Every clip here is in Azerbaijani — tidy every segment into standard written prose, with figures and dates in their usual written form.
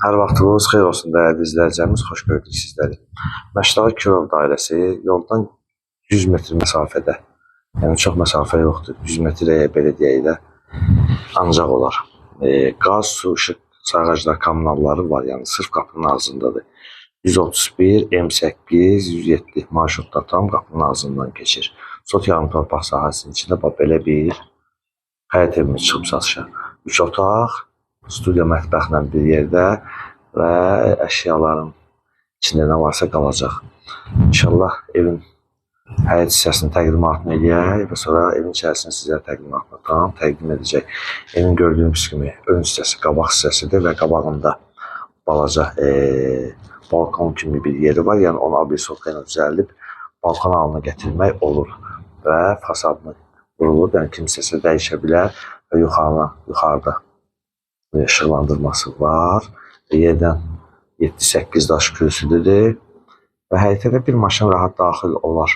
Hər vaxtınız xeyir olsun dəyərli izləyicilərimiz, xoş gördük sizləri. Məşdağı Kirov dairəsi yoldan 100 metr məsafədə, yəni çox məsafə yoxdur, 100 metrəyə belə deyək də ancaq olar. Qaz, su, işıq, sayğaclar, kommunalları var, yəni sırf qapının ağzındadır. 131, M8, 107 marşrutda tam qapının ağzından keçir. Sot yarım torpaq sahəsinin içində belə bir həyət evimiz çıxıb satışa. 3 otaq, studiya mətbəxlə bir yerdə və əşyaların içində nə varsa qalacaq. İnşallah evin həyət hissəsinin təqdimatını eləyək və sonra evin içərisini sizə təqdimatını tam təqdim edəcək. Evin gördüyünüz kimi ön hissəsi qabaq hissəsidir və qabağında balaca balkon kimi bir yeri var. Yəni onu abrisovka ilə düzəldib balkon halına gətirmək olur və fasadını qurulur. Yəni kimsəsə dəyişə bilər və yuxarıda işıqlandırması var. Yerdən 7-8 daş kürsüdür və həyətə də bir maşın rahat daxil olar.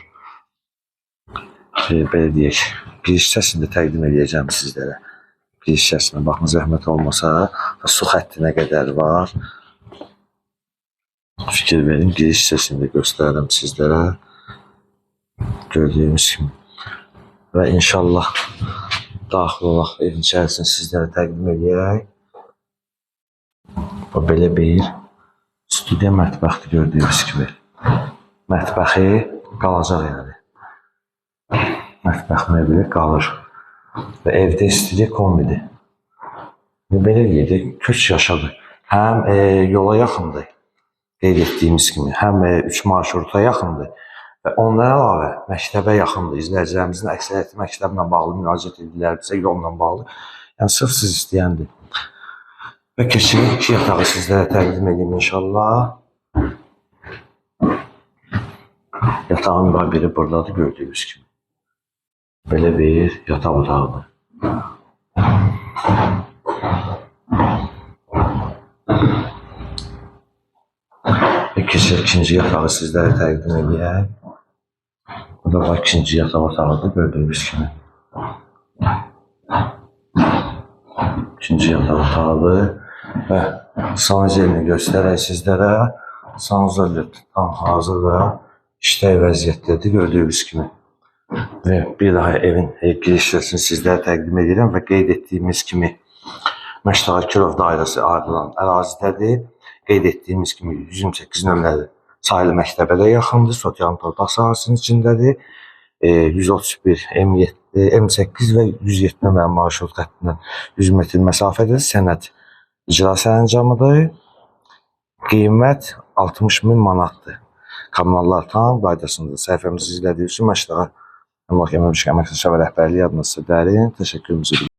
Belə deyək, giriş hissəsində təqdim edəcəm sizlərə. Giriş hissəsinə baxın, zəhmət olmasa su xəttinə qədər var. Fikir verin, giriş hissəsində göstərirəm sizlərə. Gördüyünüz kimi. Və inşallah daxil olaq, evin içərisini sizlərə təqdim edək. Belə bir studiya mətbəxdir gördüyünüz kimi. Mətbəxi qalacaq yəni. Mətbəx mebeli qalır. Və evdə istilik kombidir. Belə deyək, köç yaşadı. Həm yola yaxındır, qeyd etdiyimiz kimi, həm 3 marşruta yaxındır və ondan əlavə məktəbə yaxındır. İzləyicilərimizin əksəriyyəti məktəblə bağlı müraciət edirlərsə, yolla bağlı. Yəni sırf siz istəyəndir. Və keçirik 2 yatağı sizlərə təqdim edeyim inşallah. Yatağın biri buradadır gördüyünüz kimi. Belə bir yataq otağıdır. Və keçirik ikinci yatağı sizlərə təqdim edeyim. Bu da var ikinci yataq otağıdır gördüyünüz kimi. İkinci yataq otağıdır. Və sanuzəlini göstərək sizlərə. Sanuzəl tam hazır və işlək vəziyyətdədir gördüyünüz kimi. Və bir daha evin giriş hissəsini sizlərə təqdim edirəm və qeyd etdiyimiz kimi Məşdağı Kirov dairəsi ayrılan ərazidədir. Qeyd etdiyimiz kimi 128 nömrəli Sahil məktəbə də yaxındır. Sot yarım torpaq sahəsinin içindədir. 131, M7, M8 və 107 nömrəli marşrut xəttindən 100 metr məsafədir. Sənəd icra sərəncamıdır. Qiymət 60.000 manatdır. Kommunallar tam qaydasındadır. Səhifəmizi izlədiyiniz üçün Məşdağı Əmlak Əməkdaşlığı və Rəhbərliyi adına sizə dərin təşəkkürümüzü bildirirəm.